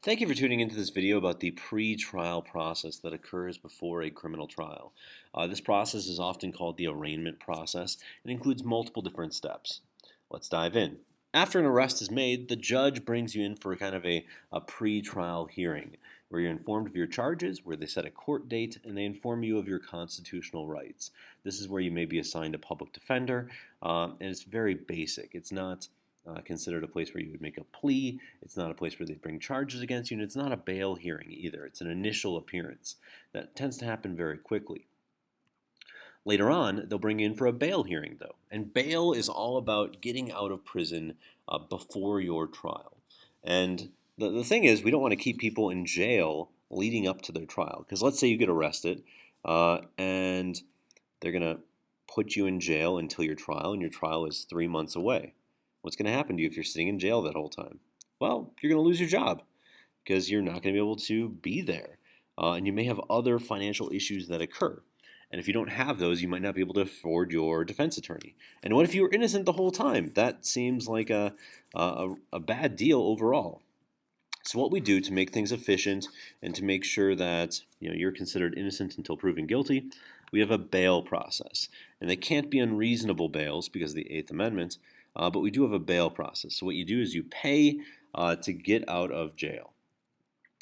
Thank you for tuning into this video about the pre-trial process that occurs before a criminal trial. This process is often called the arraignment process and includes multiple different steps. Let's dive in. After an arrest is made, the judge brings you in for kind of a pre-trial hearing where you're informed of your charges, where they set a court date, and they inform you of your constitutional rights. This is where you may be assigned a public defender, and it's very basic. It's not considered a place where you would make a plea. It's not a place where they bring charges against you, and it's not a bail hearing either. It's an initial appearance. That tends to happen very quickly. Later on, they'll bring you in for a bail hearing, though. And bail is all about getting out of prison before your trial. And the thing is, we don't want to keep people in jail leading up to their trial. Because let's say you get arrested and they're going to put you in jail until your trial, and your trial is 3 months away. What's going to happen to you if you're sitting in jail that whole time? Well, you're going to lose your job because you're not going to be able to be there. And you may have other financial issues that occur. And if you don't have those, you might not be able to afford your defense attorney. And what if you were innocent the whole time? That seems like a bad deal overall. So what we do to make things efficient and to make sure that you're considered innocent until proven guilty, we have a bail process. And they can't be unreasonable bails because of the Eighth Amendment, but we do have a bail process. So what you do is you pay to get out of jail.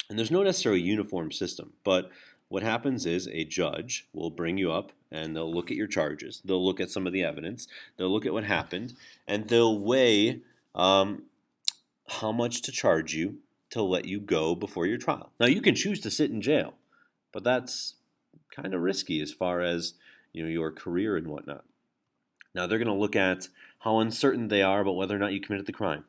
And there's no necessarily uniform system, but what happens is a judge will bring you up and they'll look at your charges. They'll look at some of the evidence. They'll look at what happened, and they'll weigh how much to charge you to let you go before your trial. Now, you can choose to sit in jail, but that's kind of risky as far as your career and whatnot. Now, they're going to look at how uncertain they are about whether or not you committed the crime.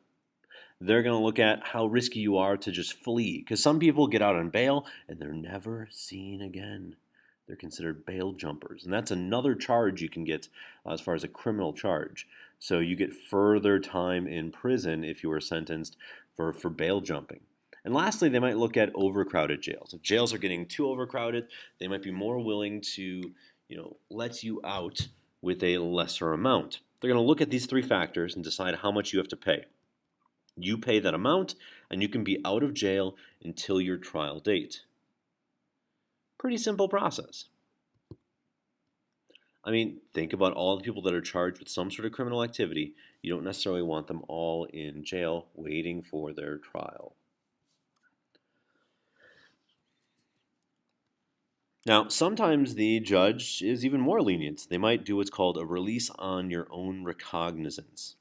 They're going to look at how risky you are to just flee, because some people get out on bail and they're never seen again. They're considered bail jumpers, and that's another charge you can get as far as a criminal charge. So you get further time in prison if you were sentenced for bail jumping. And lastly, they might look at overcrowded jails. If jails are getting too overcrowded, they might be more willing to let you out with a lesser amount. They're going to look at these three factors and decide how much you have to pay. You pay that amount, and you can be out of jail until your trial date. Pretty simple process. I mean, think about all the people that are charged with some sort of criminal activity. You don't necessarily want them all in jail waiting for their trial. Now, sometimes the judge is even more lenient. They might do what's called a release on your own recognizance.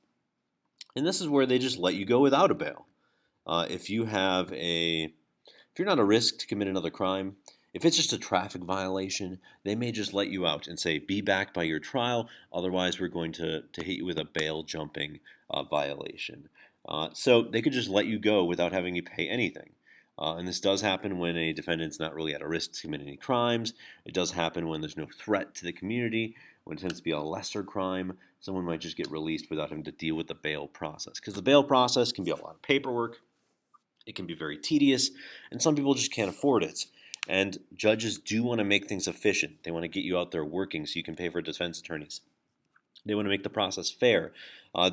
And this is where they just let you go without a bail. If you're not a risk to commit another crime, if it's just a traffic violation, they may just let you out and say, be back by your trial, otherwise we're going to hit you with a bail jumping violation. So they could just let you go without having you pay anything. And this does happen when a defendant's not really at a risk to commit any crimes. It does happen when there's no threat to the community, when it tends to be a lesser crime. Someone might just get released without having to deal with the bail process. Because the bail process can be a lot of paperwork. It can be very tedious, and some people just can't afford it. And judges do want to make things efficient. They want to get you out there working so you can pay for defense attorneys. They want to make the process fair.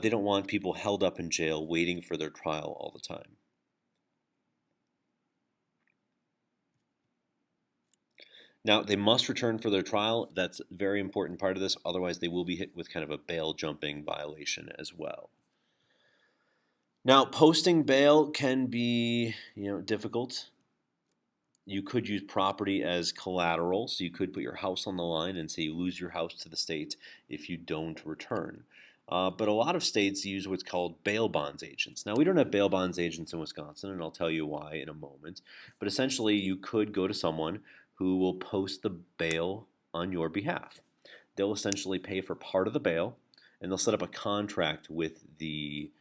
They don't want people held up in jail waiting for their trial all the time. Now, they must return for their trial. That's a very important part of this. Otherwise, they will be hit with kind of a bail jumping violation as well. Now, posting bail can be, difficult. You could use property as collateral, so you could put your house on the line and say you lose your house to the state if you don't return. But a lot of states use what's called bail bonds agents. Now, we don't have bail bonds agents in Wisconsin, and I'll tell you why in a moment. But essentially, you could go to someone who will post the bail on your behalf. They'll essentially pay for part of the bail, and they'll set up a contract with the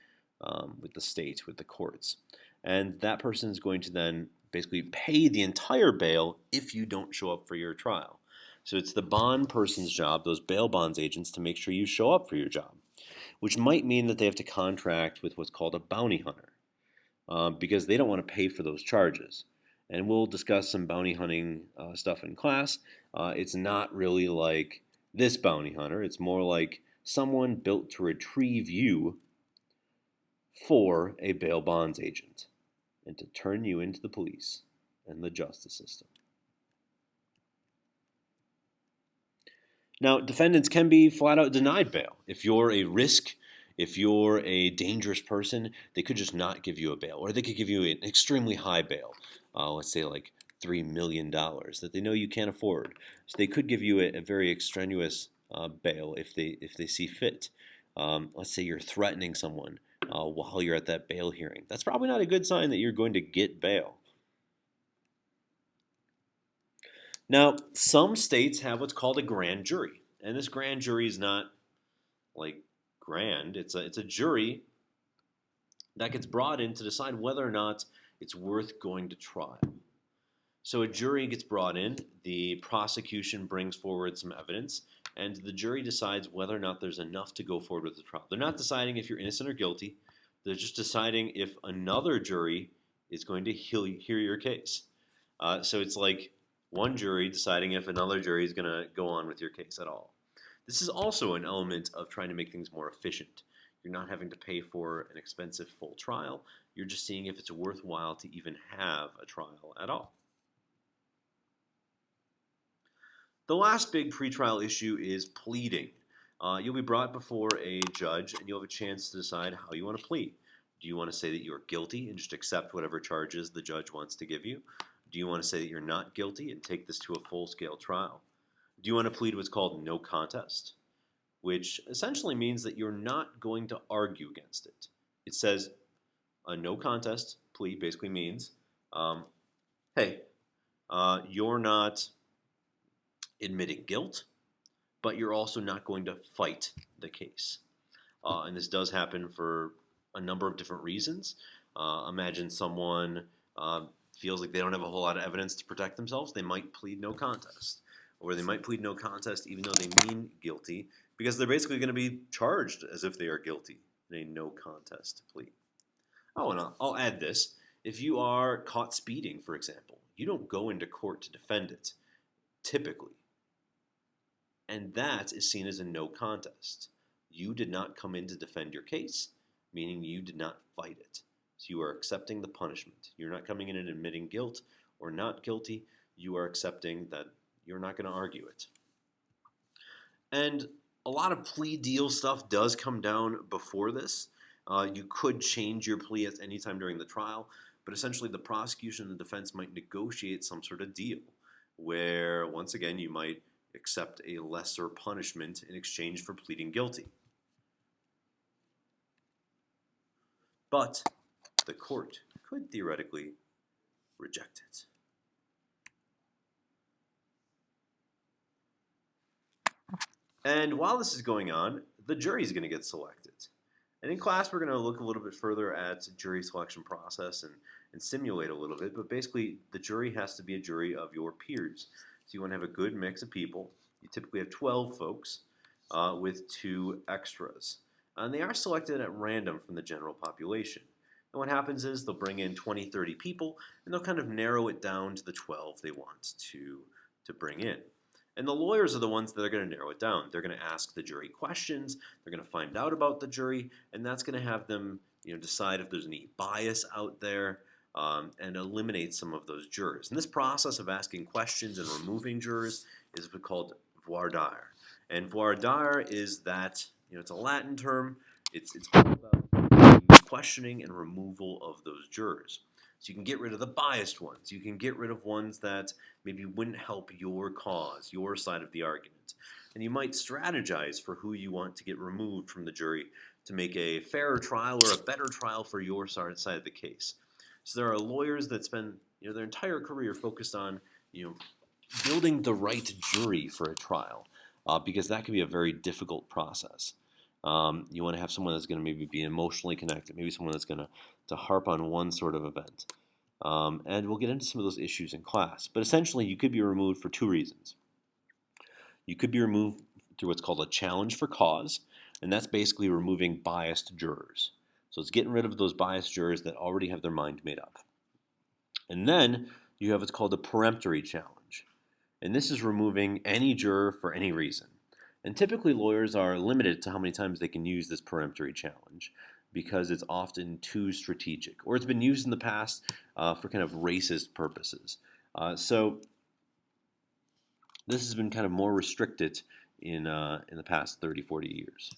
state, with the courts. And that person is going to then basically pay the entire bail if you don't show up for your trial. So it's the bond person's job, those bail bonds agents, to make sure you show up for your job, which might mean that they have to contract with what's called a bounty hunter because they don't want to pay for those charges. And we'll discuss some bounty hunting stuff in class. It's not really like this bounty hunter. It's more like someone built to retrieve you for a bail bonds agent. and to turn you into the police and the justice system. Now, defendants can be flat out denied bail. If you're a risk, if you're a dangerous person, they could just not give you a bail, or they could give you an extremely high bail, let's say like $3 million that they know you can't afford. So they could give you a very extraneous bail if they see fit. Let's say you're threatening someone while you're at that bail hearing. That's probably not a good sign that you're going to get bail. Now, some states have what's called a grand jury, and this grand jury is not like grand. It's a jury that gets brought in to decide whether or not it's worth going to trial. So a jury gets brought in, the prosecution brings forward some evidence, and the jury decides whether or not there's enough to go forward with the trial. They're not deciding if you're innocent or guilty. They're just deciding if another jury is going to hear your case. So it's like one jury deciding if another jury is going to go on with your case at all. This is also an element of trying to make things more efficient. You're not having to pay for an expensive full trial. You're just seeing if it's worthwhile to even have a trial at all. The last big pretrial issue is pleading. You'll be brought before a judge and you'll have a chance to decide how you want to plead. Do you want to say that you're guilty and just accept whatever charges the judge wants to give you? Do you want to say that you're not guilty and take this to a full-scale trial? Do you want to plead what's called no contest, which essentially means that you're not going to argue against it? It says a no contest plea basically means, hey, you're not admitting guilt, but you're also not going to fight the case. And this does happen for a number of different reasons. Imagine someone feels like they don't have a whole lot of evidence to protect themselves. They might plead no contest. Or they might plead no contest even though they mean guilty, because they're basically going to be charged as if they are guilty in a no contest plea. Oh, and I'll add this. If you are caught speeding, for example, you don't go into court to defend it, typically. And that is seen as a no contest. You did not come in to defend your case, meaning you did not fight it. So you are accepting the punishment. You're not coming in and admitting guilt or not guilty. You are accepting that you're not going to argue it. And a lot of plea deal stuff does come down before this. You could change your plea at any time during the trial, but essentially the prosecution and the defense might negotiate some sort of deal where, once again, you might accept a lesser punishment in exchange for pleading guilty. But the court could theoretically reject it. And while this is going on, the jury is going to get selected. And in class, we're going to look a little bit further at jury selection process and simulate a little bit. But basically, the jury has to be a jury of your peers. So you want to have a good mix of people. You typically have 12 folks with 2 extras. And they are selected at random from the general population. And what happens is they'll bring in 20, 30 people, and they'll kind of narrow it down to the 12 they want to bring in. And the lawyers are the ones that are going to narrow it down. They're going to ask the jury questions. They're going to find out about the jury, and that's going to have them, decide if there's any bias out there and eliminate some of those jurors. And this process of asking questions and removing jurors is called voir dire. And voir dire is that, it's a Latin term. It's all about the questioning and removal of those jurors. So you can get rid of the biased ones. You can get rid of ones that maybe wouldn't help your cause, your side of the argument. And you might strategize for who you want to get removed from the jury to make a fairer trial or a better trial for your side of the case. So there are lawyers that spend their entire career focused on building the right jury for a trial because that can be a very difficult process. You want to have someone that's going to maybe be emotionally connected, maybe someone that's going to harp on one sort of event. And we'll get into some of those issues in class. But essentially, you could be removed for 2 reasons. You could be removed through what's called a challenge for cause, and that's basically removing biased jurors. So it's getting rid of those biased jurors that already have their mind made up. And then you have what's called a peremptory challenge. And this is removing any juror for any reason. And typically lawyers are limited to how many times they can use this peremptory challenge. because it's often too strategic, or it's been used in the past for kind of racist purposes. So this has been kind of more restricted in the past 30, 40 years.